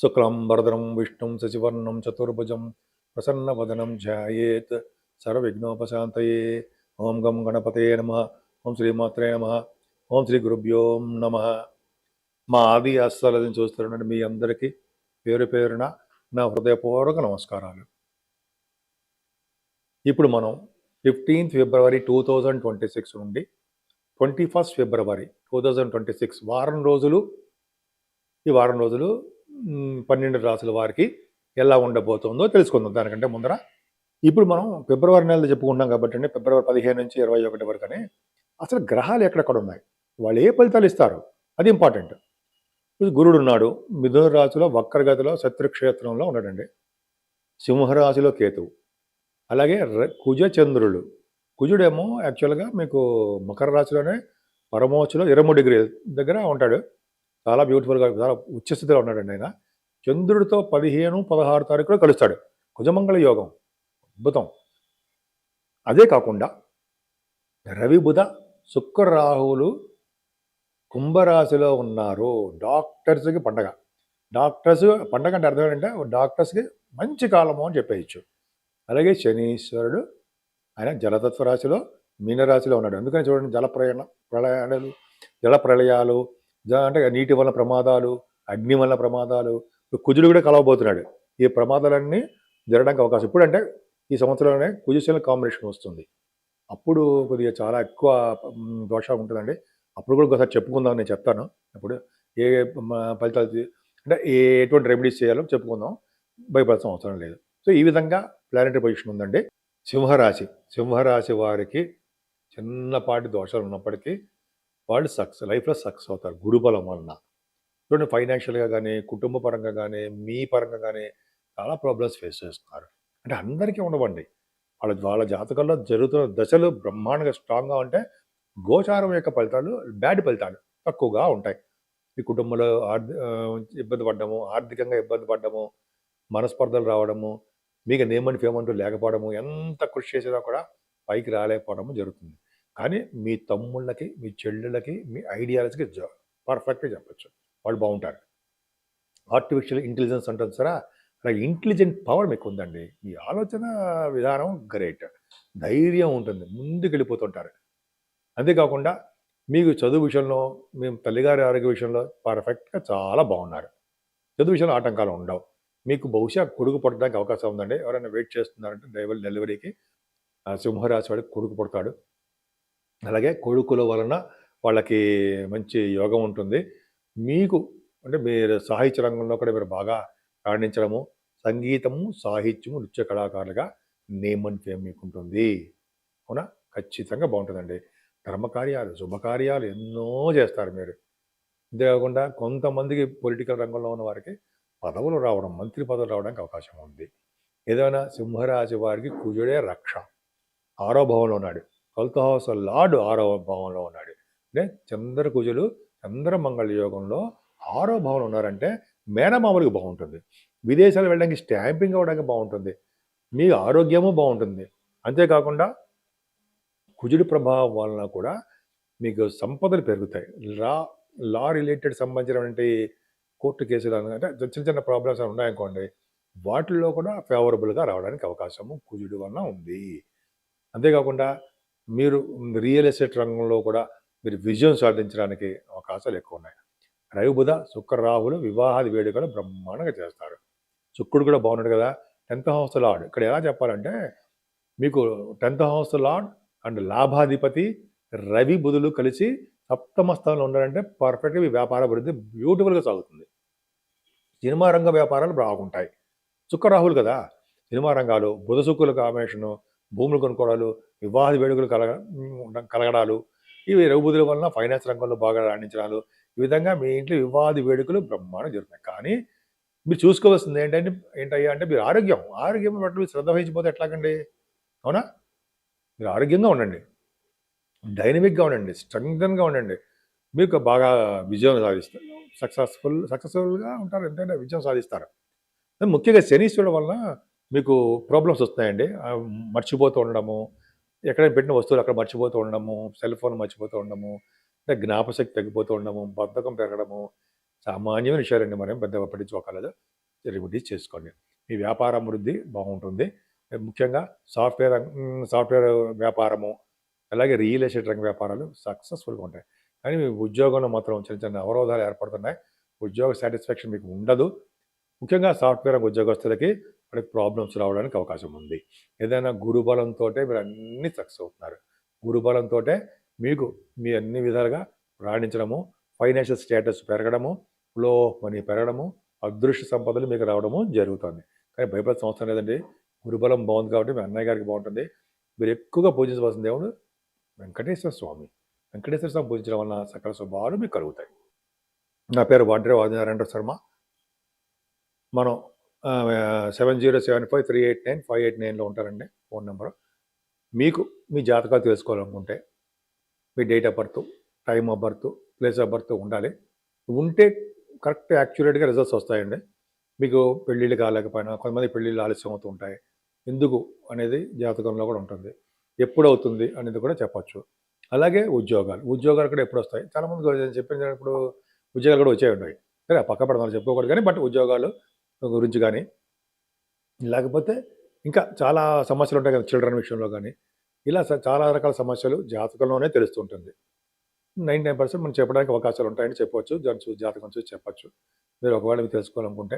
శుక్లాంబరధరం విష్ణుం శశివర్ణం చతుర్భుజం ప్రసన్నవదనం ధ్యాయేత్ సర్వవిఘ్నోపశాంతయే. ఓం గం గణపతే నమ. ఓం శ్రీమాత్రే నమ. ఓం శ్రీ గురుభ్యో నమ. మా ఆది ఆస్థాలని చూస్తున్నట్టు మీ అందరికీ పేరు పేరున నా హృదయపూర్వక నమస్కారాలు. ఇప్పుడు మనం 15th ఫిబ్రవరి 2026 నుండి 21st ఫిబ్రవరి 2026 వారం రోజులు, ఈ వారం రోజులు 12 రాసుల వారికి ఎలా ఉండబోతుందో తెలుసుకుందాం. దానికంటే ముందర ఇప్పుడు మనం ఫిబ్రవరి నెలలో చెప్పుకుంటాం కాబట్టి అండి, ఫిబ్రవరి 15 నుంచి 21 వరకు అని అసలు గ్రహాలు ఎక్కడెక్కడ ఉన్నాయి, వాళ్ళు ఏ ఫలితాలు ఇస్తారు, అది ఇంపార్టెంట్. గురుడు ఉన్నాడు మిథున రాశిలో వక్రగతిలో శత్రుక్షేత్రంలో ఉన్నాడండి. సింహరాశిలో కేతువు, అలాగే కుజ చంద్రులు. కుజుడేమో యాక్చువల్గా మీకు మకర రాశిలోనే పరమోచ్చులో 23 డిగ్రీల దగ్గర ఉంటాడు. చాలా బ్యూటిఫుల్గా, చాలా ఉచ్చస్థితిలో ఉన్నాడండి ఆయన. చంద్రుడితో 15, 16 తారీఖులో కలుస్తాడు. కుజమంగళ యోగం అద్భుతం. అదే కాకుండా రవి బుధ శుక్ర రాహువులు కుంభరాశిలో ఉన్నారు. డాక్టర్స్కి పండగ. డాక్టర్స్ పండగ అంటే అర్థం ఏంటంటే డాక్టర్స్కి మంచి కాలము అని చెప్పేయచ్చు. అలాగే శనీశ్వరుడు ఆయన జలతత్వ రాశిలో మీనరాశిలో ఉన్నాడు. అందుకని చూడండి, జల ప్రళయాలు అంటే నీటి వల్ల ప్రమాదాలు, అగ్ని వల్ల ప్రమాదాలు, కుజుడు కూడా కలవబోతున్నాడు. ఈ ప్రమాదాలన్నీ జరగడానికి అవకాశం ఇప్పుడు అంటే ఈ సంవత్సరంలోనే కుజశల కాంబినేషన్ వస్తుంది. అప్పుడు కొద్దిగా చాలా ఎక్కువ దోషం ఉంటుందండి. అప్పుడు కూడా ఒకసారి చెప్పుకుందాం, నేను చెప్తాను. అప్పుడు ఏ ఫలితాలు అంటే ఎటువంటి రెమెడీస్ చేయాలో చెప్పుకుందాం, భయపడాల్సిన అవసరం లేదు. సో ఈ విధంగా ప్లానెటరీ పొజిషన్ ఉందండి. సింహరాశి వారికి చిన్నపాటి దోషాలు ఉన్నప్పటికీ వాళ్ళు లైఫ్లో సక్సెస్ అవుతారు గురుబలం వలన. చూడండి, ఫైనాన్షియల్గా కానీ, కుటుంబ పరంగా కానీ, మీ పరంగా కానీ చాలా ప్రాబ్లమ్స్ ఫేస్ చేస్తున్నారు. అంటే అందరికీ ఉండవండి. వాళ్ళ జాతకంలో జరుగుతున్న దశలు బ్రహ్మాండంగా స్ట్రాంగ్గా ఉంటే గోచారం యొక్క ఫలితాలు బ్యాడ్ ఫలితాలు తక్కువగా ఉంటాయి. ఈ కుటుంబంలో ఇబ్బంది పడ్డము, ఆర్థికంగా ఇబ్బంది పడ్డము, మనస్పర్ధలు రావడము, మీకు నేమ్ అండ్ ఫేమ్ అంటూ లేకపోవడము, ఎంత కృషి చేసినా కూడా పైకి రాలేకపోవడము జరుగుతుంది. కానీ మీ తమ్ముళ్ళకి, మీ చెల్లెళ్ళకి, మీ ఐడియాలజీకి పర్ఫెక్ట్గా చెప్పచ్చు, వాళ్ళు బాగుంటారు. ఆర్టిఫిషియల్ ఇంటెలిజెన్స్ అంటుంది సరే, అలాగే ఇంటెలిజెంట్ పవర్ మీకు ఉందండి. ఈ ఆలోచన విధానం గ్రేట్, ధైర్యం ఉంటుంది, ముందుకు వెళ్ళిపోతుంటారు. అంతేకాకుండా మీకు చదువు విషయంలో, మేము తల్లిగారి ఆరోగ్య విషయంలో పర్ఫెక్ట్గా చాలా బాగున్నారు. చదువు విషయంలో ఆటంకాలు ఉండవు. మీకు బహుశా కొడుకు పుట్టడానికి అవకాశం ఉందండి. ఎవరైనా వెయిట్ చేస్తున్నారంటే డెలివరీకి సింహరాశి వాడికి కొడుకు పుడతాడు. అలాగే కొడుకుల వలన వాళ్ళకి మంచి యోగం ఉంటుంది. మీకు అంటే మీరు సాహిత్య రంగంలో కూడా మీరు బాగా రాణించడము, సంగీతము, సాహిత్యము, నృత్య కళాకారులుగా నేమ్ అండ్ ఫేమ్ మీకు ఉంటుంది. అవునా? ఖచ్చితంగా బాగుంటుందండి. ధర్మకార్యాలు, శుభకార్యాలు ఎన్నో చేస్తారు మీరు. అంతేకాకుండా కొంతమందికి పొలిటికల్ రంగంలో ఉన్న వారికి పదవులు రావడం, మంత్రి పదవులు రావడానికి అవకాశం ఉంది. ఏదైనా సింహరాశి వారికి కుజుడే రక్ష. 6వ భావంలో ఉన్నాడు. 12th హౌస్ లార్డ్ 6వ భావంలో ఉన్నాడు. అంటే చంద్రకుజులు చంద్రమంగళ యోగంలో 6వ భావంలో ఉన్నారంటే మేనమామలకు బాగుంటుంది. విదేశాలు వెళ్ళడానికి, స్టాంపింగ్ అవ్వడానికి బాగుంటుంది. మీ ఆరోగ్యము బాగుంటుంది. అంతేకాకుండా కుజుడి ప్రభావం వలన కూడా మీకు సంపదలు పెరుగుతాయి. లా రిలేటెడ్ సంబంధించినటువంటి కోర్టు కేసులు అంటే చిన్న చిన్న ప్రాబ్లమ్స్ ఉన్నాయనుకోండి, వాటిల్లో కూడా ఫేవరబుల్గా రావడానికి అవకాశము కుజుడి వలన ఉంది. అంతేకాకుండా మీరు రియల్ ఎస్టేట్ రంగంలో కూడా మీరు విజయం సాధించడానికి అవకాశాలు ఎక్కువ ఉన్నాయి. రవి బుధ శుక్ర రాహులు వివాహాది వేడుకలు బ్రహ్మాండంగా చేస్తారు. శుక్రుడు కూడా బాగున్నాడు కదా, 10th హౌస్ లార్డ్. ఇక్కడ ఎలా చెప్పాలంటే మీకు 10th హౌస్ లార్డ్ అండ్ లాభాధిపతి రవి బుధులు కలిసి 7వ స్థానంలో ఉన్నారంటే పర్ఫెక్ట్గా మీ వ్యాపార అభివృద్ధి బ్యూటిఫుల్గా సాగుతుంది. సినిమా రంగ వ్యాపారాలు బాగుంటాయి. శుక్రరాహులు కదా, సినిమా రంగాలు, బుధ శుక్రుల కాంబినేషను, భూములు కొనుక్కోవడాలు, వివాహ వేడుకలు కలగడాలు, ఇవి రవి బుధుల వలన ఫైనాన్స్ రంగంలో బాగా రాణించడాలు, ఈ విధంగా మీ ఇంట్లో వివాహాది వేడుకలు బ్రహ్మాండం జరుగుతాయి. కానీ మీరు చూసుకోవాల్సింది ఏంటయ్యా అంటే మీరు ఆరోగ్యం పట్ల శ్రద్ధ వహించిపోతే ఎట్లాగండి? అవునా? మీరు ఆరోగ్యంగా ఉండండి, డైనమిక్గా ఉండండి, స్ట్రెంగ్తన్గా ఉండండి, మీకు బాగా విజయం సాధిస్తారు. సక్సెస్ఫుల్గా ఉంటారు, ఎంతైనా విజయం సాధిస్తారు. ముఖ్యంగా శనీశ్వరుడు వలన మీకు ప్రాబ్లమ్స్ వస్తాయండి. మర్చిపోతూ ఉండడము, ఎక్కడైనా పెట్టిన వస్తువులు అక్కడ మర్చిపోతూ ఉండడము, సెల్ ఫోన్ మర్చిపోతూ ఉండడము, అంటే జ్ఞాపశక్తి తగ్గిపోతూ ఉండడము, బద్ధకం పెరగడము, సామాన్యమైన విషయాలండి, మనం పెద్దగా పట్టించుకోగలదు. రెమెడీస్ చేసుకోండి. మీ వ్యాపార అభివృద్ధి బాగుంటుంది. ముఖ్యంగా సాఫ్ట్వేర్ వ్యాపారము, అలాగే రియల్ ఎస్టేట్ రంగ వ్యాపారాలు సక్సెస్ఫుల్గా ఉంటాయి. కానీ మీ ఉద్యోగంలో మాత్రం చిన్న చిన్న అవరోధాలు ఏర్పడుతున్నాయి. ఉద్యోగ సాటిస్ఫాక్షన్ మీకు ఉండదు. ముఖ్యంగా సాఫ్ట్వేర్ రంగ ఉద్యోగస్తులకి మనకి ప్రాబ్లమ్స్ రావడానికి అవకాశం ఉంది. ఏదైనా గురుబలంతో మీరు అన్నీ సక్సెస్ అవుతున్నారు. గురుబలంతో మీకు మీ అన్ని విధాలుగా రాణించడము, ఫైనాన్షియల్ స్టేటస్ పెరగడము, ఫ్లో ఆఫ్ మనీ పెరగడము, అదృష్ట సంపదలు మీకు రావడము జరుగుతుంది. కానీ భయపడాల్సిన అవసరం లేదండి. గురుబలం బాగుంది కాబట్టి మీ అన్నయ్య గారికి బాగుంటుంది. మీరు ఎక్కువగా పూజించవలసిన దేవుడు వెంకటేశ్వర స్వామి. వెంకటేశ్వర స్వామి పూజించడం వలన సకల శుభాలు మీకు కలుగుతాయి. నా పేరు వాడ్రే ఆదినారాయణ శర్మ. మనం 7075389589లో ఉంటారండి ఫోన్ నెంబరు. మీకు మీ జాతకాలు తెలుసుకోవాలనుకుంటే మీ date of birth, time of birth, place of birth ఉండాలి. ఉంటే కరెక్ట్ యాక్యురేట్గా రిజల్ట్స్ వస్తాయండి. మీకు పెళ్ళిళ్ళు కాలేకపోయినా కొంతమంది పెళ్ళిళ్ళు ఆలస్యం అవుతూ ఉంటాయి. ఎందుకు అనేది జాతకంలో కూడా ఉంటుంది. ఎప్పుడు అవుతుంది అనేది కూడా చెప్పచ్చు. అలాగే ఉద్యోగాలు కూడా ఎప్పుడు వస్తాయి. చాలామంది చెప్పినప్పుడు ఉద్యోగాలు కూడా వచ్చే ఉంటాయి. సరే పక్క పడదాం చెప్పుకోకూడదు కానీ బట్ ఉద్యోగాలు గురించి కానీ లేకపోతే ఇంకా చాలా సమస్యలు ఉంటాయి కదా చిల్డ్రన్ విషయంలో కానీ ఇలా చాలా రకాల సమస్యలు జాతకంలోనే తెలుస్తుంటుంది. 99% మనం చెప్పడానికి అవకాశాలు ఉంటాయని చెప్పవచ్చు. జాతకం చూసి చెప్పచ్చు. మీరు ఒకవేళ మీరు తెలుసుకోవాలనుకుంటే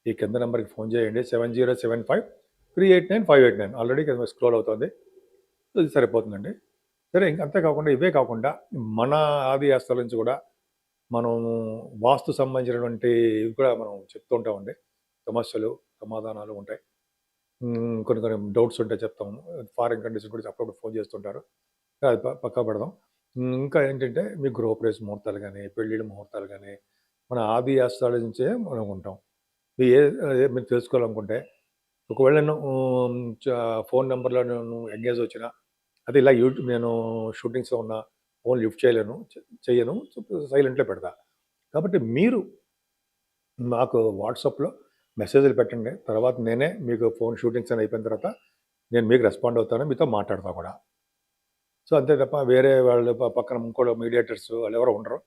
ఈ కింద నెంబర్కి ఫోన్ చేయండి. 7075389589 ఆల్రెడీ స్క్రోల్ అవుతుంది. ఇది సరిపోతుందండి. సరే అంతేకాకుండా ఇవే కాకుండా మన ఆది ఆస్తుల నుంచి కూడా మనం వాస్తు సంబంధించినటువంటి ఇవి కూడా మనం చెప్తూ ఉంటామండి. సమస్యలు సమాధానాలు ఉంటాయి. కొన్ని డౌట్స్ ఉంటాయి చెప్తాము. ఫారిన్ కంట్రీస్ కూడా అప్పుడప్పుడు ఫోన్ చేస్తుంటారు. అది పక్కా పెడదాం. ఇంకా ఏంటంటే మీ గృహప్రవేశ ముహూర్తాలు కానీ, పెళ్ళిళ్ళ ముహూర్తాలు కానీ మన ఆది ఆస్థాల నుంచే మనం ఉంటాం. మీరు తెలుసుకోవాలనుకుంటే ఒకవేళ నేను ఫోన్ నెంబర్లో నేను ఎంగేజ్ వచ్చినా అది ఇలా నేను షూటింగ్స్లో ఉన్న ఫోన్ లిఫ్ట్ చేయను సైలెంట్లో పెడతా. కాబట్టి మీరు నాకు వాట్సాప్లో మెసేజ్లు పెట్టండి. తర్వాత నేనే మీకు ఫోన్ షూటింగ్స్ అని అయిపోయిన తర్వాత నేను మీకు రెస్పాండ్ అవుతాను. మీతో మాట్లాడతా కూడా. సో అంతే తప్ప వేరే వాళ్ళు పక్కన ఇంకోటి మీడియేటర్స్ వాళ్ళు ఎవరో ఉండరు.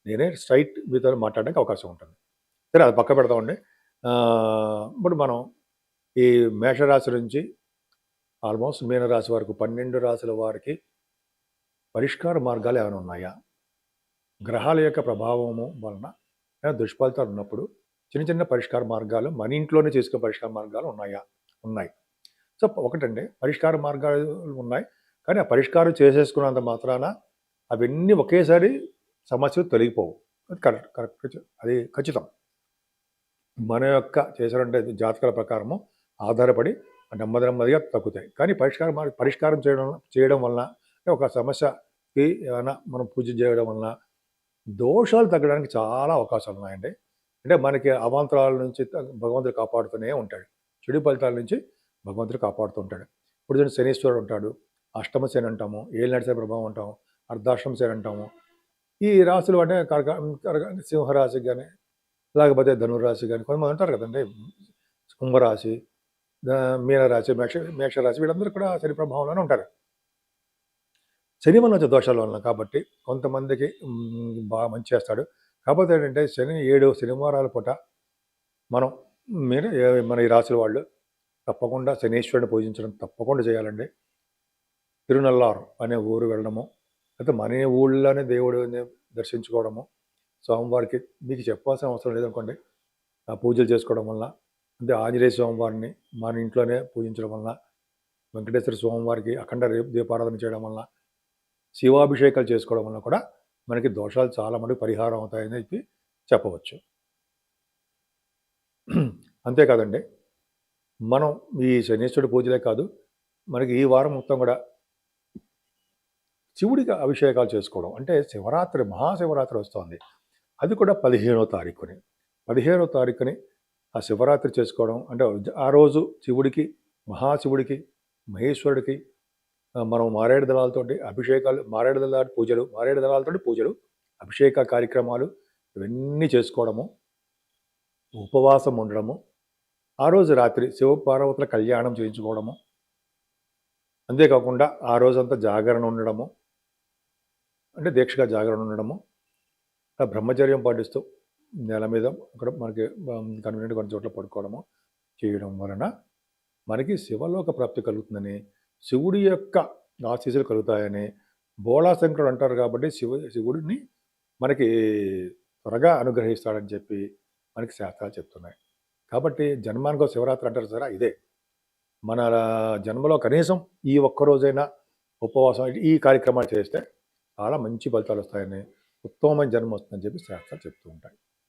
నేనే స్ట్రైట్ మీతో మాట్లాడడానికి అవకాశం ఉంటుంది. సరే అది పక్క పెడతామండి. ఇప్పుడు మనం ఈ మేషరాశి నుంచి ఆల్మోస్ట్ మీనరాశి వరకు 12 రాశుల వారికి పరిష్కార మార్గాలు ఏమైనా ఉన్నాయా? గ్రహాల యొక్క ప్రభావము వలన దుష్ఫలితాలు ఉన్నప్పుడు చిన్న చిన్న పరిష్కార మార్గాలు మన ఇంట్లోనే చేసుకునే పరిష్కార మార్గాలు ఉన్నాయా? ఉన్నాయి. సో ఒకటండి పరిష్కార మార్గాలు ఉన్నాయి. కానీ ఆ పరిష్కారం చేసేసుకున్నంత మాత్రాన అవన్నీ ఒకేసారి సమస్యలు తొలగిపోవు. అది కరెక్ట్ అది ఖచ్చితం. మన యొక్క చేసినటువంటి జాతకాల ప్రకారము ఆధారపడి నెమ్మదిగా తగ్గుతాయి. కానీ పరిష్కారం చేయడం వలన ఒక సమస్యకి ఏమైనా మనం పూజ చేయడం వలన దోషాలు తగ్గడానికి చాలా అవకాశాలు ఉన్నాయండి. అంటే మనకి అవాంతరాల నుంచి భగవంతుడు కాపాడుతూనే ఉంటాడు. చెడు ఫలితాల నుంచి భగవంతుడు కాపాడుతూ ఉంటాడు. ఇప్పుడు చూడండి శనీశ్వరుడు ఉంటాడు, అష్టమ శని అంటాము, ఏలినాటి శని ప్రభావం అంటాము, అర్ధాష్టమ శని అంటాము. ఈ రాశులు అంటే సింహరాశికి కానీ లేకపోతే ధనురాశి కానీ కొంతమంది ఉంటారు కదండి. కుంభరాశి, మీనరాశి, మేషరాశి వీళ్ళందరూ కూడా శని ప్రభావంలోనే ఉంటారు. శని వల్ల వచ్చే దోషాల వలన కాబట్టి కొంతమందికి బాగా మంచి చేస్తాడు. కాకపోతే ఏంటంటే శని 7 శనివారాల పూట మనం మన ఈ రాశుల వాళ్ళు తప్పకుండా శనీశ్వరుని పూజించడం తప్పకుండా చేయాలండి. తిరునల్లారు అనే ఊరు వెళ్ళడము, అయితే మన ఊళ్ళోనే దేవుడిని దర్శించుకోవడము, స్వామివారికి మీకు చెప్పాల్సిన అవసరం లేదనుకోండి. ఆ పూజలు చేసుకోవడం వల్ల అంటే ఆంజనేయ స్వామివారిని మన ఇంట్లోనే పూజించడం వల్ల, వెంకటేశ్వర స్వామివారికి అఖండ దీపారాధన చేయడం వల్ల, శివాభిషేకాలు చేసుకోవడం వల్ల కూడా మనకి దోషాలు చాలా మటుకు పరిహారం అవుతాయని చెప్పవచ్చు. అంతేకాదండి మనం ఈ శనీశ్వరుడి పూజలే కాదు మనకి ఈ వారం మొత్తం కూడా శివుడికి అభిషేకాలు చేసుకోవడం అంటే శివరాత్రి మహాశివరాత్రి వస్తుంది. అది కూడా 15వ తారీఖుని ఆ శివరాత్రి చేసుకోవడం అంటే ఆ రోజు శివుడికి మహాశివుడికి మహేశ్వరుడికి మనం మారేడు దళాలతోటి అభిషేకాలు మారేడు దళాలతోటి పూజలు అభిషేక కార్యక్రమాలు ఇవన్నీ చేసుకోవడము, ఉపవాసం ఉండడము, ఆ రోజు రాత్రి శివపార్వతుల కళ్యాణం చేయించుకోవడము, అంతేకాకుండా ఆ రోజంతా జాగరణ ఉండడము అంటే దీక్షగా జాగరణ ఉండడము, బ్రహ్మచర్యం పాటిస్తూ నేల మీద అక్కడ మనకి కన్వీనియంట్ కొన్ని చోట్ల పడుకోవడము చేయడం వలన మనకి శివలోక ప్రాప్తి కలుగుతుందని, శివుడి యొక్క ఆశీస్సులు కలుగుతాయని బోళాశంకరుడు అంటారు కాబట్టి శివుడిని మనకి త్వరగా అనుగ్రహిస్తాడని చెప్పి మనకి శాస్త్రాలు చెప్తున్నాయి. కాబట్టి జన్మానికో శివరాత్రి అంటారు సరే ఇదే. మన జన్మలో కనీసం ఈ ఒక్క రోజైనా ఉపవాసం ఈ కార్యక్రమాలు చేస్తే చాలా మంచి ఫలితాలు వస్తాయని, ఉత్తమమైన జన్మ వస్తుందని చెప్పి శాస్త్రాలు చెప్తూ ఉంటాయి.